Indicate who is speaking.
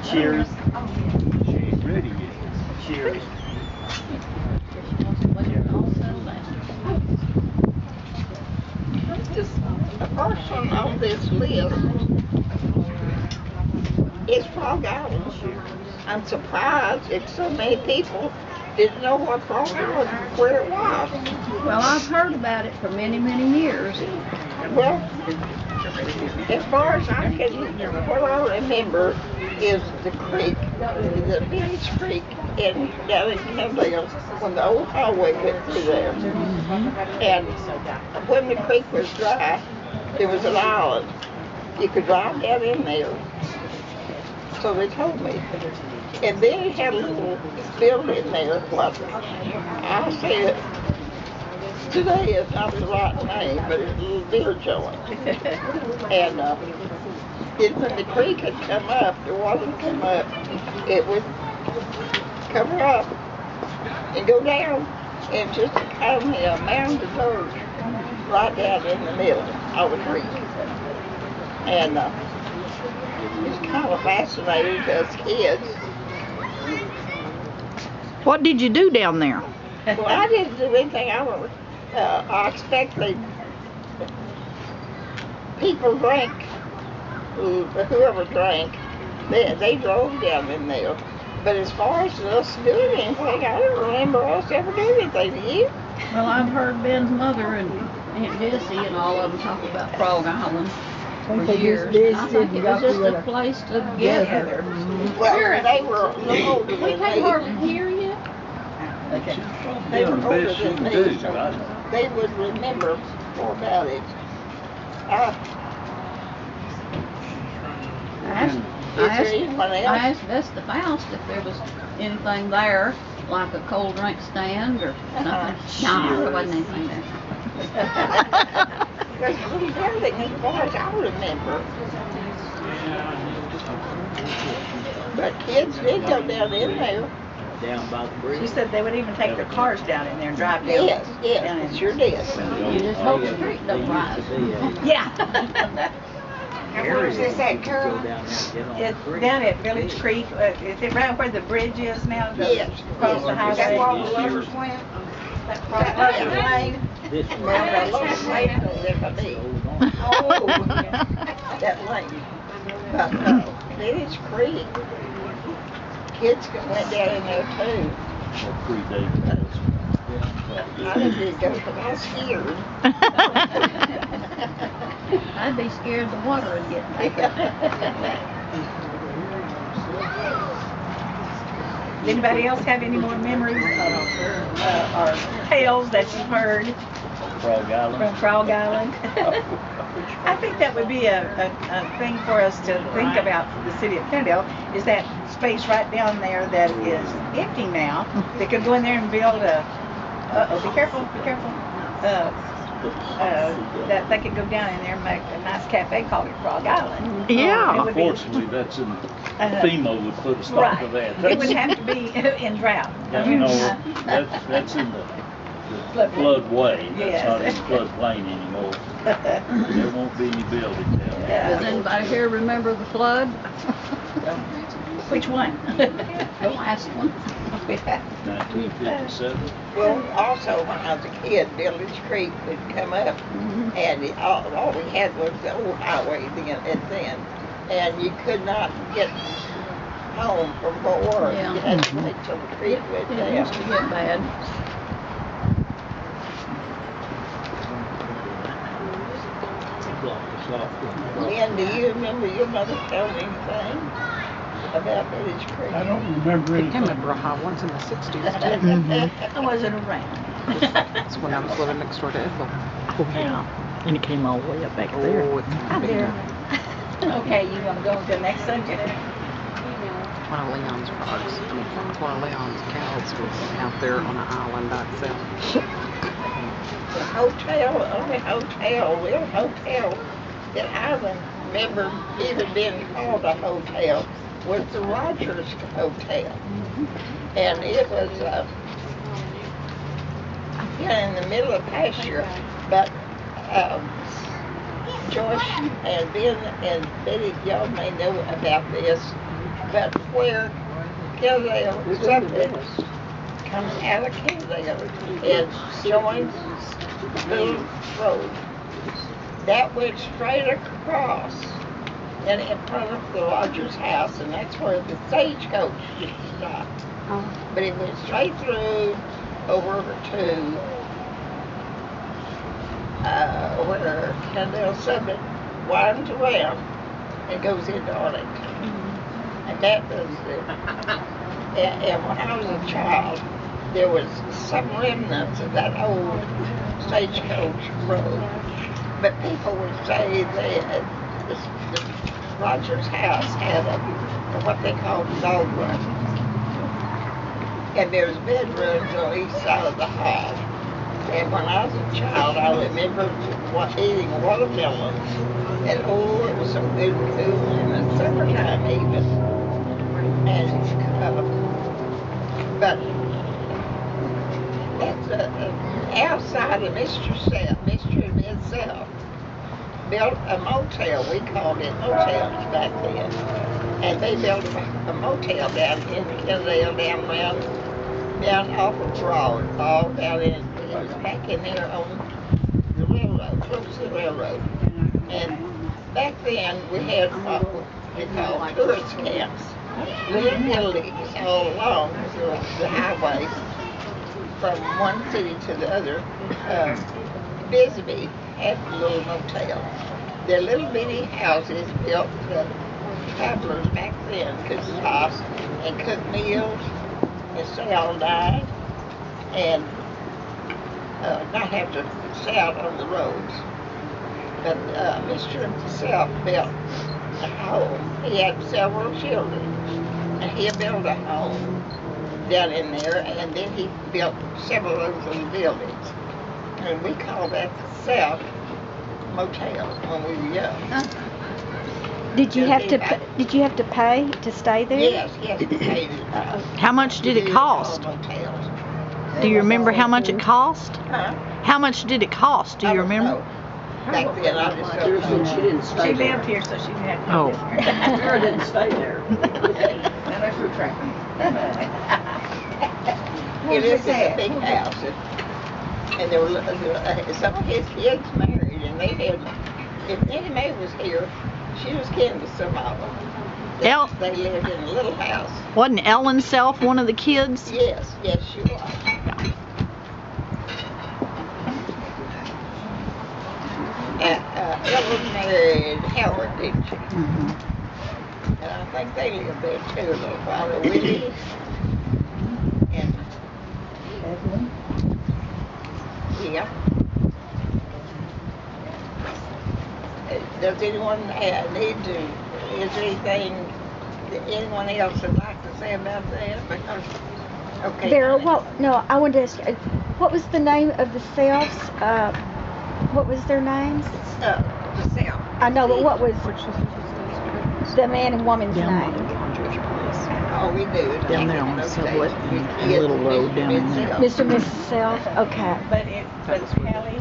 Speaker 1: Cheers. She's ready yet. Cheers.
Speaker 2: The first one on this list is Frog Island. I'm surprised that so many people didn't know what Frog Island, where it was.
Speaker 3: Well, I've heard about it for many, many years.
Speaker 2: Well, as far as I can, what I remember is the creek, the village creek down in Kennedale, when the old highway went through there. And when the creek was dry, there was an island. You could drive down in there. So they told me. And then it had a little building there, what I said today is not the right name, but it's a little beer joint. And then when the creek had come up, the water would come up, it would cover up and go down, and just kind of a mound of dirt right down in the middle of the creek. And it's kind of fascinating to us kids.
Speaker 3: What did you do down there?
Speaker 2: Well, I didn't do anything. I expect people drank, whoever drank, they drove down in there. But as far as us doing anything, I don't remember us ever doing anything. Do you?
Speaker 3: Well, I've heard Ben's mother and Aunt Jessie and all of them talk about Frog Island for years. And I think it was just a place to gather.
Speaker 2: Well, they were a little older
Speaker 3: We
Speaker 2: than
Speaker 3: can't
Speaker 2: me.
Speaker 3: hardly hear you.
Speaker 2: Okay. They were older than me, so they would remember more about it.
Speaker 3: I asked Vesta Faust if there was anything there, like a cold drink stand or something. No, there wasn't anything there.
Speaker 2: There's a little building as far as I remember. But kids did go down in there.
Speaker 1: Down by the bridge.
Speaker 4: She said they would even take their cars down in there and drive down.
Speaker 2: Yes, it sure did.
Speaker 3: You just hope the creek don't rise.
Speaker 4: Yeah.
Speaker 2: And where is this at, Carol?
Speaker 4: It's down at Village Creek. Is it right where the bridge is now?
Speaker 2: Yes.
Speaker 4: Across the
Speaker 2: Is that where
Speaker 4: highway.
Speaker 2: the lovers went?
Speaker 4: Lovers Lane.
Speaker 1: This
Speaker 2: No, that lovers lane was there by me. Oh, that lane. But Village Creek, kids went down in there too. I didn't go because I was scared.
Speaker 3: I'd be scared the water would get back.
Speaker 4: Does anybody else have any more memories or tales that you've heard
Speaker 1: Frog Island.
Speaker 4: from Frog Island? I think that would be a thing for us to think about for the city of Kennedale, is that space right down there that is empty now. They could go in there and build a, be careful, that they could go down in there and make a nice cafe called it Frog Island.
Speaker 3: Yeah.
Speaker 4: It would be-
Speaker 1: Unfortunately, that's in, FEMA would put a stop
Speaker 4: Right.
Speaker 1: to that.
Speaker 4: It would have to be in drought.
Speaker 1: No, that's in the floodway. That's not in the floodplain anymore. There won't be any buildings down there.
Speaker 3: Does anybody here remember the flood?
Speaker 4: Which one?
Speaker 3: The last one.
Speaker 1: 1957.
Speaker 2: Well, also when I was a kid, Village Creek would come up, and all we had was the old highway then, and you could not get home from work.
Speaker 3: Yeah.
Speaker 2: You had to wait till the creek went
Speaker 3: It
Speaker 2: down.
Speaker 3: used to get bad.
Speaker 2: Lynn, do you remember your mother telling anything about Village Creek?
Speaker 5: I don't remember
Speaker 6: I
Speaker 5: anything.
Speaker 6: can remember high ones in the 60s too.
Speaker 4: I wasn't around.
Speaker 6: That's when I was living next door to Ethel.
Speaker 3: Oh, yeah. And it came all the way up back there.
Speaker 6: Oh, it's
Speaker 4: Hi there. Okay, you want to go to the next subject?
Speaker 6: one of Leon's frogs. I mean, one of Leon's cows was out there on an island by itself.
Speaker 2: The only real hotel that I remember even being called a hotel was the Rogers Hotel. And it was, in the middle of pasture, but Josh and Ben and Betty, y'all may know about this, but where Kennedale suburbs comes out of Kennedale and joins Little Road, that went straight across and in front of the Rogers house, and that's where the stagecoach used to stop.
Speaker 5: Oh.
Speaker 2: But it went straight through over to where Kennedale suburb winds around and goes into Arlington.
Speaker 5: Mm-hmm.
Speaker 2: And that was it. And when I was a child, there was some remnants of that old stagecoach road. But people would say that the Rogers house had what they called dog run. And there's bedrooms on each side of the hall. And when I was a child, I remember eating watermelons. And oh, it was so good and cool in the summertime even. And, but that's outside of Mr. and Ms. Self built a motel. We called it motels back then. And they built a motel down in Kennedale, down off of Broad, all down in, it was back in there on the railroad, close to the railroad. And back then we had what we called tourist camps, little buildings all along the highway from one city to the other. Bisbee had a little motel. Their little bitty houses built the travelers back then could stop and cook meals and stay all night and not have to stay out on the roads. But Mr. himself built a home. He had several children, and he built a home down in there, and then he built several of those little buildings. And we called that the South Motel when we were young.
Speaker 5: Did you have to pay to stay there?
Speaker 2: Yes, we paid it.
Speaker 7: How much did it cost?
Speaker 2: Motels.
Speaker 7: Do you remember how much it cost?
Speaker 2: Huh?
Speaker 7: How much did it cost? Do
Speaker 2: I
Speaker 7: you
Speaker 2: don't
Speaker 7: remember?
Speaker 2: know. Back then, I just don't know.
Speaker 1: She didn't stay
Speaker 4: She
Speaker 1: there.
Speaker 4: lived here, so she didn't have to.
Speaker 7: Oh.
Speaker 1: Vera didn't stay there.
Speaker 4: Now that's your track.
Speaker 2: It is a big house, and there were some of his kids married, and they had. If Nanny Mae was here, she was kin to some of them. They lived in a little house.
Speaker 7: Wasn't Ellen Self one of the kids?
Speaker 2: Yes, she was. Ellen married Howard, didn't she?
Speaker 7: Mm-hmm.
Speaker 2: And I think they lived there too a little while. Willie and yeah. Does anyone need to? Is there anything that anyone else would like to say about that? Because okay.
Speaker 5: Vera, I wanted to ask you, what was the name of the Selfs? What was their names?
Speaker 2: The Self.
Speaker 5: I know, but what was the man and woman's
Speaker 7: Down
Speaker 5: name?
Speaker 7: by the Rogers place.
Speaker 2: All we do is
Speaker 7: Down there on the subway, a little road down in there.
Speaker 5: Mr. and Mrs. Self? Okay.
Speaker 4: But Hallie,